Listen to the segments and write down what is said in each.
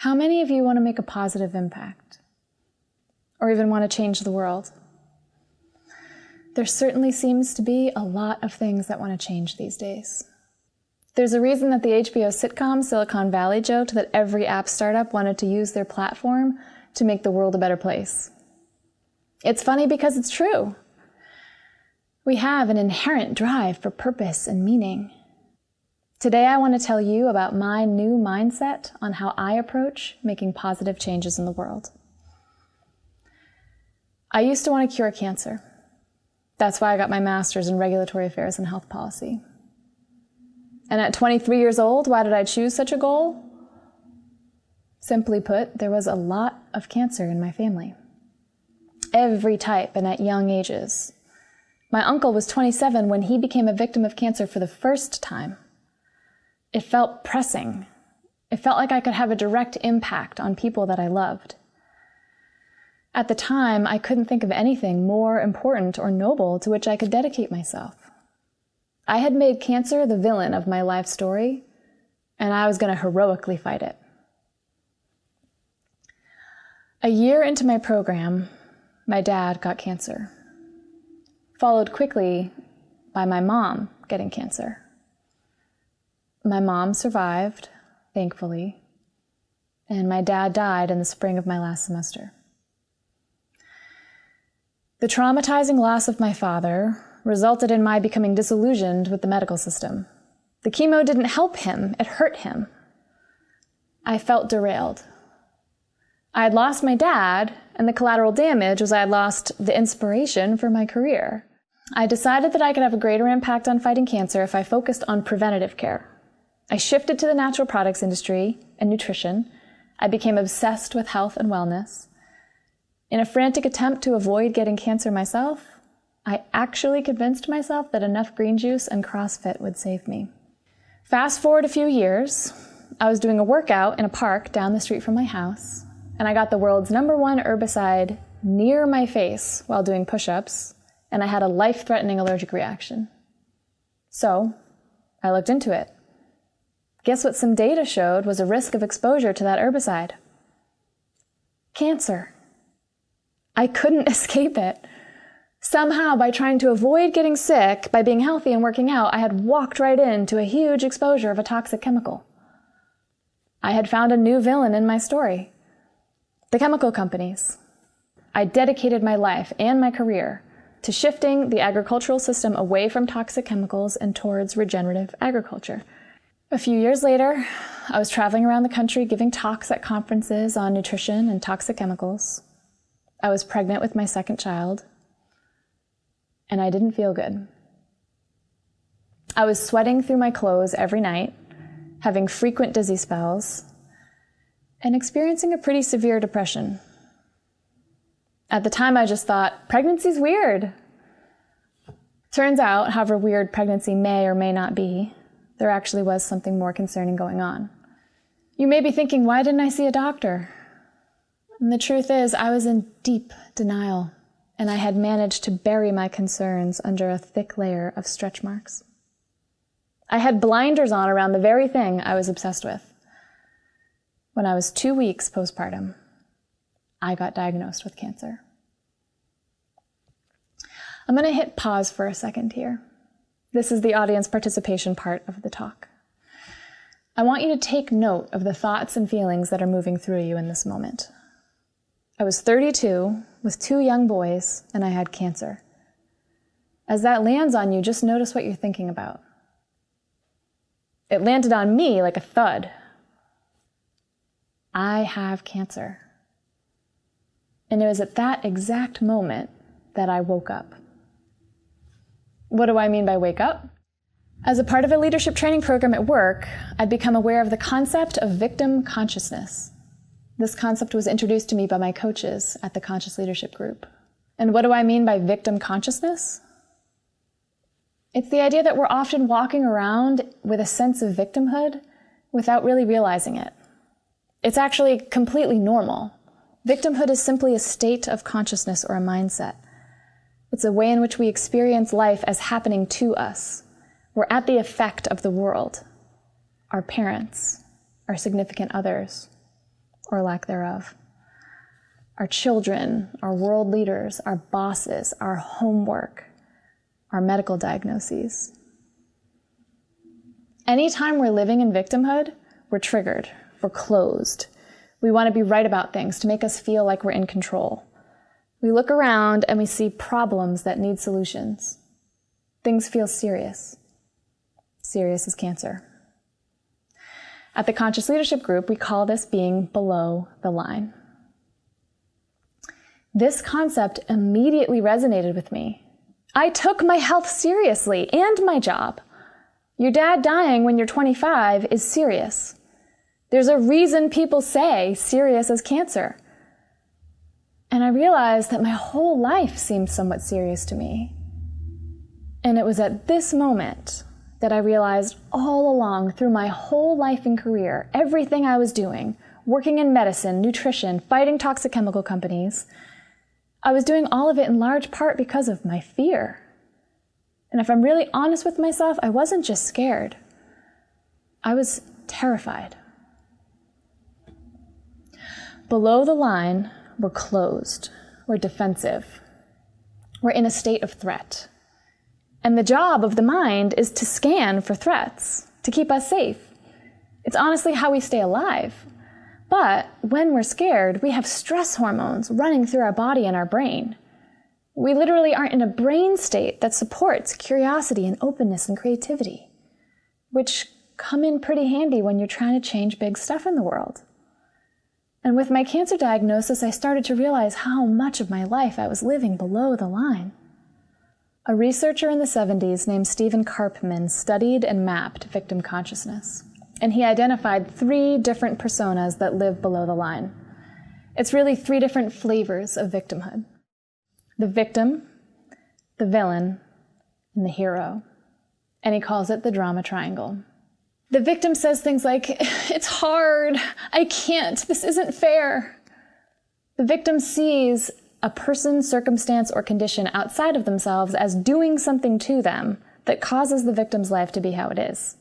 How many of you want to make a positive impact? Or even want to change the world? There certainly seems to be a lot of things that want to change these days. There's a reason that the HBO sitcom Silicon Valley joked that every app startup wanted to use their platform to make the world a better place. It's funny because it's true. We have an inherent drive for purpose and meaning. Today I want to tell you about my new mindset on how I approach making positive changes in the world. I used to want to cure cancer. That's why I got my master's in regulatory affairs and health policy. And at 23 years old, why did I choose such a goal? Simply put, there was a lot of cancer in my family. Every type and at young ages. My uncle was 27 when he became a victim of cancer for the first time. It felt pressing. It felt like I could have a direct impact on people that I loved. At the time, I couldn't think of anything more important or noble to which I could dedicate myself. I had made cancer the villain of my life story, and I was going to heroically fight it. A year into my program, my dad got cancer, followed quickly by my mom getting cancer. My mom survived, thankfully, and my dad died in the spring of my last semester. The traumatizing loss of my father resulted in my becoming disillusioned with the medical system. The chemo didn't help him, it hurt him. I felt derailed. I had lost my dad, and the collateral damage was I had lost the inspiration for my career. I decided that I could have a greater impact on fighting cancer if I focused on preventative care. I shifted to the natural products industry and nutrition. I became obsessed with health and wellness. In a frantic attempt to avoid getting cancer myself, I actually convinced myself that enough green juice and CrossFit would save me. Fast forward a few years, I was doing a workout in a park down the street from my house, and I got the world's #1 herbicide near my face while doing push-ups, and I had a life-threatening allergic reaction. So, I looked into it. Guess what some data showed was a risk of exposure to that herbicide? Cancer. I couldn't escape it. Somehow, by trying to avoid getting sick, by being healthy and working out, I had walked right into a huge exposure of a toxic chemical. I had found a new villain in my story. The chemical companies. I dedicated my life and my career to shifting the agricultural system away from toxic chemicals and towards regenerative agriculture. A few years later, I was traveling around the country giving talks at conferences on nutrition and toxic chemicals. I was pregnant with my second child, and I didn't feel good. I was sweating through my clothes every night, having frequent dizzy spells, and experiencing a pretty severe depression. At the time, I just thought, pregnancy's weird. Turns out, however weird pregnancy may or may not be, there actually was something more concerning going on. You may be thinking, why didn't I see a doctor? And the truth is, I was in deep denial, and I had managed to bury my concerns under a thick layer of stretch marks. I had blinders on around the very thing I was obsessed with. When I was 2 weeks postpartum, I got diagnosed with cancer. I'm going to hit pause for a second here. This is the audience participation part of the talk. I want you to take note of the thoughts and feelings that are moving through you in this moment. I was 32 with 2 young boys, and I had cancer. As that lands on you, just notice what you're thinking about. It landed on me like a thud. I have cancer. And it was at that exact moment that I woke up. What do I mean by wake up? As a part of a leadership training program at work, I'd become aware of the concept of victim consciousness. This concept was introduced to me by my coaches at the Conscious Leadership Group. And what do I mean by victim consciousness? It's the idea that we're often walking around with a sense of victimhood without really realizing it. It's actually completely normal. Victimhood is simply a state of consciousness or a mindset. It's a way in which we experience life as happening to us. We're at the effect of the world, our parents, our significant others, or lack thereof. Our children, our world leaders, our bosses, our homework, our medical diagnoses. Anytime we're living in victimhood, we're triggered, we're closed. We want to be right about things to make us feel like we're in control. We look around and we see problems that need solutions. Things feel serious. Serious as cancer. At the Conscious Leadership Group, we call this being below the line. This concept immediately resonated with me. I took my health seriously and my job. Your dad dying when you're 25 is serious. There's a reason people say serious as cancer. And I realized that my whole life seemed somewhat serious to me. And it was at this moment that I realized all along through my whole life and career, everything I was doing, working in medicine, nutrition, fighting toxic chemical companies, I was doing all of it in large part because of my fear. And if I'm really honest with myself, I wasn't just scared. I was terrified. Below the line, we're closed, we're defensive, we're in a state of threat. And the job of the mind is to scan for threats, to keep us safe. It's honestly how we stay alive. But when we're scared, we have stress hormones running through our body and our brain. We literally aren't in a brain state that supports curiosity and openness and creativity, which come in pretty handy when you're trying to change big stuff in the world. And with my cancer diagnosis, I started to realize how much of my life I was living below the line. A researcher in the 70s named Stephen Karpman studied and mapped victim consciousness. And he identified 3 different personas that live below the line. It's really 3 different flavors of victimhood. The victim, the villain, and the hero. And he calls it the drama triangle. The victim says things like, "It's hard, I can't, this isn't fair." The victim sees a person, circumstance, or condition outside of themselves as doing something to them that causes the victim's life to be how it is.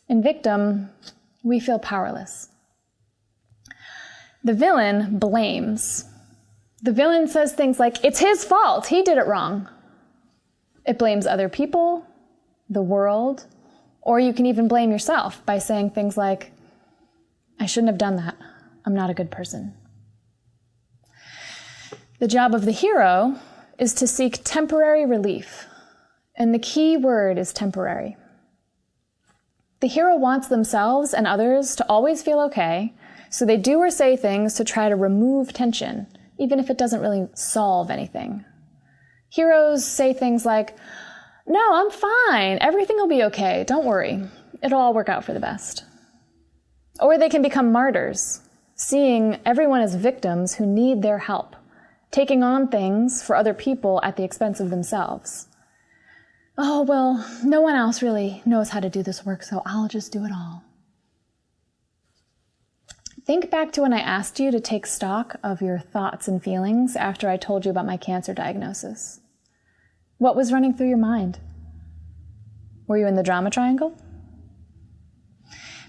In victim, we feel powerless. The villain blames. The villain says things like, "It's his fault, he did it wrong." It blames other people, the world, or you can even blame yourself by saying things like, "I shouldn't have done that, I'm not a good person." The job of the hero is to seek temporary relief, and the key word is temporary. The hero wants themselves and others to always feel okay, so they do or say things to try to remove tension, even if it doesn't really solve anything. Heroes say things like, "No, I'm fine, everything will be okay, don't worry, it'll all work out for the best." Or they can become martyrs, seeing everyone as victims who need their help, taking on things for other people at the expense of themselves. "Oh, well, no one else really knows how to do this work, so I'll just do it all." Think back to when I asked you to take stock of your thoughts and feelings after I told you about my cancer diagnosis. What was running through your mind? Were you in the drama triangle?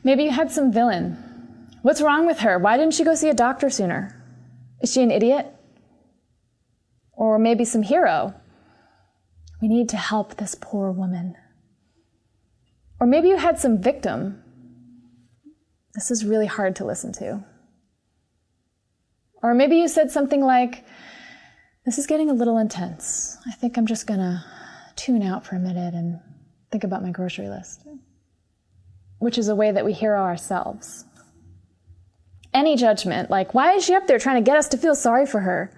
Maybe you had some villain. "What's wrong with her? Why didn't she go see a doctor sooner? Is she an idiot?" Or maybe some hero. "We need to help this poor woman." Or maybe you had some victim. "This is really hard to listen to." Or maybe you said something like, "This is getting a little intense. I think I'm just gonna tune out for a minute and think about my grocery list." Which is a way that we hero ourselves. Any judgment, like, "Why is she up there trying to get us to feel sorry for her?"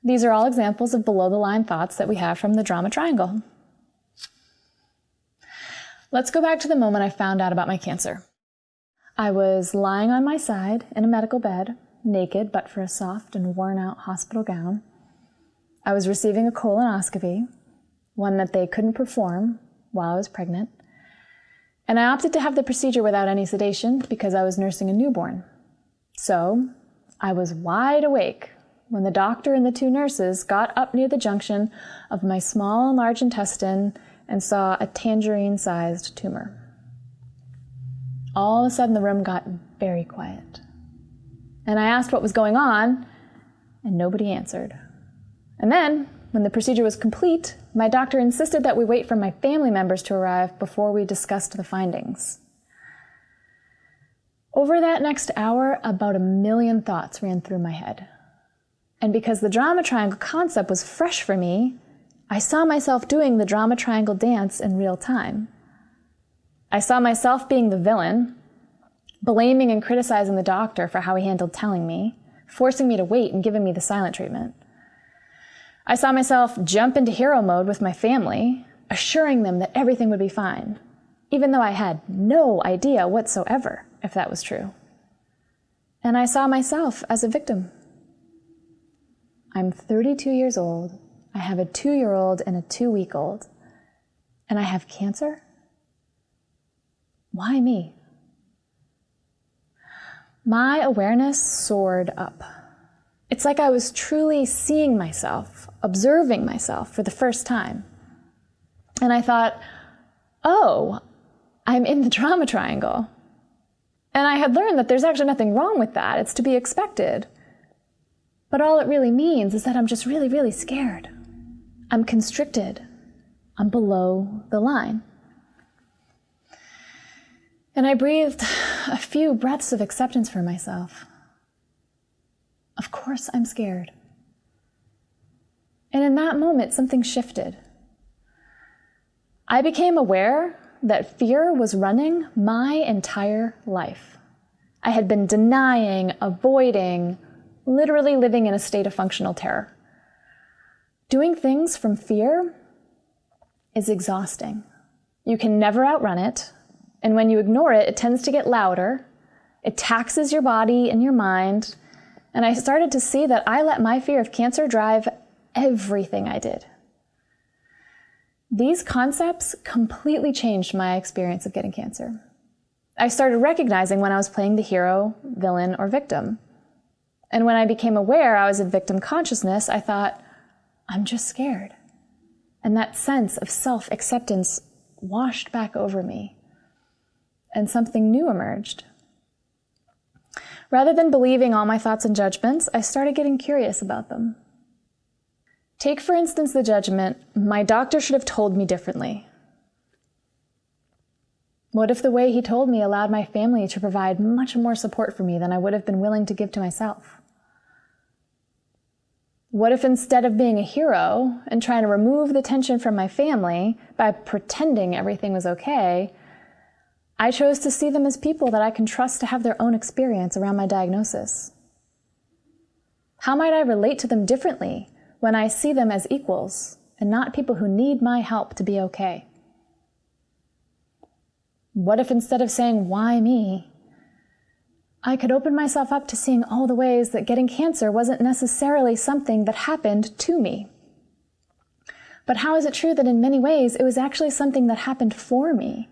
These are all examples of below-the-line thoughts that we have from the drama triangle. Let's go back to the moment I found out about my cancer. I was lying on my side in a medical bed, naked but for a soft and worn-out hospital gown. I was receiving a colonoscopy, one that they couldn't perform while I was pregnant, and I opted to have the procedure without any sedation because I was nursing a newborn. So I was wide awake when the doctor and the 2 nurses got up near the junction of my small and large intestine and saw a tangerine-sized tumor. All of a sudden, the room got very quiet. And I asked what was going on, and nobody answered. And then, when the procedure was complete, my doctor insisted that we wait for my family members to arrive before we discussed the findings. Over that next hour, about 1 million thoughts ran through my head. And because the drama triangle concept was fresh for me, I saw myself doing the drama triangle dance in real time. I saw myself being the villain, blaming and criticizing the doctor for how he handled telling me, forcing me to wait and giving me the silent treatment. I saw myself jump into hero mode with my family, assuring them that everything would be fine, even though I had no idea whatsoever if that was true. And I saw myself as a victim. I'm 32 years old, I have a 2-year-old and a 2-week-old, and I have cancer? Why me? My awareness soared up. It's like I was truly seeing myself, observing myself for the first time. And I thought, oh, I'm in the drama triangle. And I had learned that there's actually nothing wrong with that. It's to be expected. But all it really means is that I'm just really, really scared. I'm constricted. I'm below the line. And I breathed a few breaths of acceptance for myself. Of course I'm scared. And in that moment, something shifted. I became aware that fear was running my entire life. I had been denying, avoiding, literally living in a state of functional terror. Doing things from fear is exhausting. You can never outrun it, and when you ignore it, it tends to get louder. It taxes your body and your mind, and I started to see that I let my fear of cancer drive everything I did. These concepts completely changed my experience of getting cancer. I started recognizing when I was playing the hero, villain, or victim. And when I became aware I was in victim consciousness, I thought, I'm just scared. And that sense of self-acceptance washed back over me, and something new emerged. Rather than believing all my thoughts and judgments, I started getting curious about them. Take, for instance, the judgment, my doctor should have told me differently. What if the way he told me allowed my family to provide much more support for me than I would have been willing to give to myself? What if instead of being a hero and trying to remove the tension from my family by pretending everything was okay, I chose to see them as people that I can trust to have their own experience around my diagnosis? How might I relate to them differently when I see them as equals and not people who need my help to be okay? What if instead of saying, why me, I could open myself up to seeing all the ways that getting cancer wasn't necessarily something that happened to me? But how is it true that in many ways it was actually something that happened for me?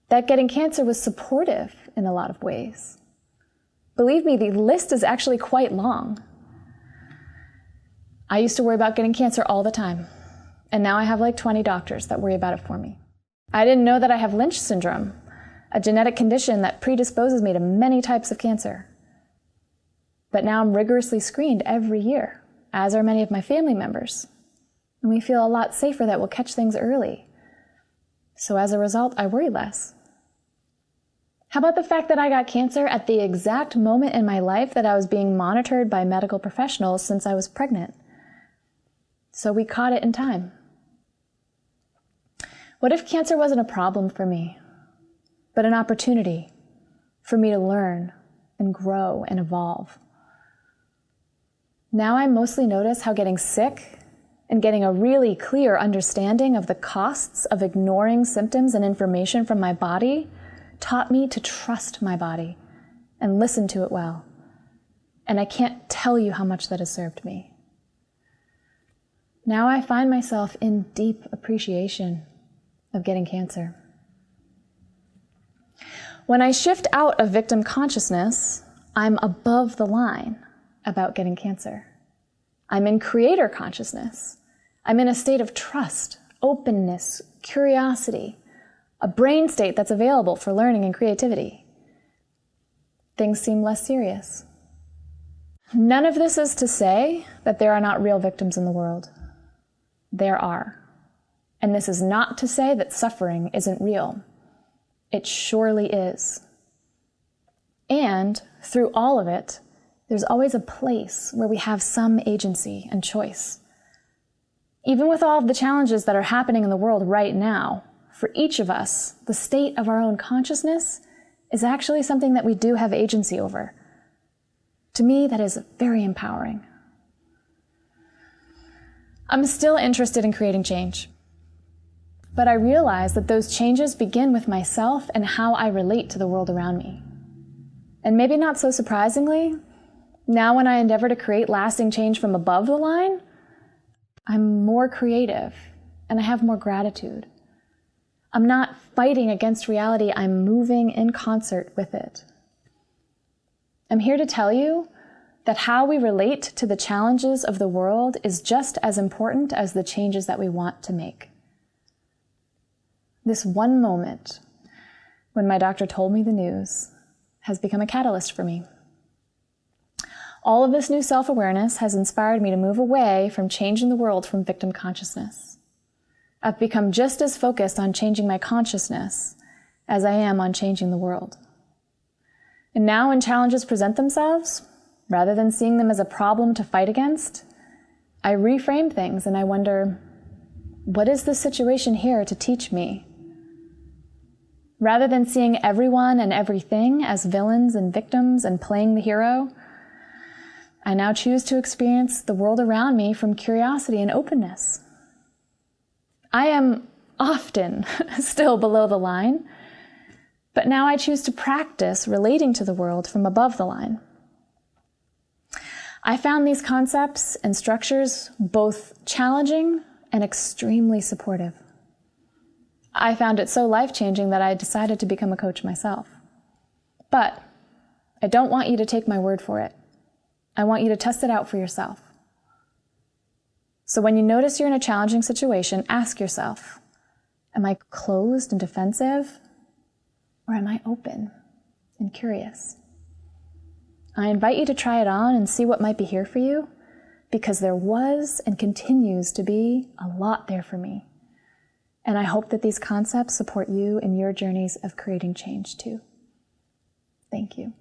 That getting cancer was supportive in a lot of ways. Believe me, the list is actually quite long. I used to worry about getting cancer all the time, and now I have like 20 doctors that worry about it for me. I didn't know that I have Lynch syndrome, a genetic condition that predisposes me to many types of cancer. But now I'm rigorously screened every year, as are many of my family members. And we feel a lot safer that we'll catch things early. So as a result, I worry less. How about the fact that I got cancer at the exact moment in my life that I was being monitored by medical professionals since I was pregnant? So we caught it in time. What if cancer wasn't a problem for me, but an opportunity for me to learn and grow and evolve? Now I mostly notice how getting sick and getting a really clear understanding of the costs of ignoring symptoms and information from my body taught me to trust my body and listen to it well. And I can't tell you how much that has served me. Now I find myself in deep appreciation of getting cancer. When I shift out of victim consciousness, I'm above the line about getting cancer. I'm in creator consciousness. I'm in a state of trust, openness, curiosity, a brain state that's available for learning and creativity. things seem less serious. None of this is to say that there are not real victims in the world. There are. And this is not to say that suffering isn't real. It surely is. And through all of it, there's always a place where we have some agency and choice. Even with all of the challenges that are happening in the world right now, for each of us, the state of our own consciousness is actually something that we do have agency over. To me, that is very empowering. I'm still interested in creating change, but I realize that those changes begin with myself and how I relate to the world around me. And maybe not so surprisingly, now when I endeavor to create lasting change from above the line, I'm more creative and I have more gratitude. I'm not fighting against reality, I'm moving in concert with it. I'm here to tell you that how we relate to the challenges of the world is just as important as the changes that we want to make. This one moment, when my doctor told me the news, has become a catalyst for me. All of this new self-awareness has inspired me to move away from changing the world from victim consciousness. I've become just as focused on changing my consciousness as I am on changing the world. And now when challenges present themselves, rather than seeing them as a problem to fight against, I reframe things and I wonder, what is this situation here to teach me? Rather than seeing everyone and everything as villains and victims and playing the hero, I now choose to experience the world around me from curiosity and openness. I am often still below the line, but now I choose to practice relating to the world from above the line. I found these concepts and structures both challenging and extremely supportive. I found it so life-changing that I decided to become a coach myself. But I don't want you to take my word for it. I want you to test it out for yourself. So when you notice you're in a challenging situation, ask yourself, am I closed and defensive, or am I open and curious? I invite you to try it on and see what might be here for you, because there was and continues to be a lot there for me. And I hope that these concepts support you in your journeys of creating change too. Thank you.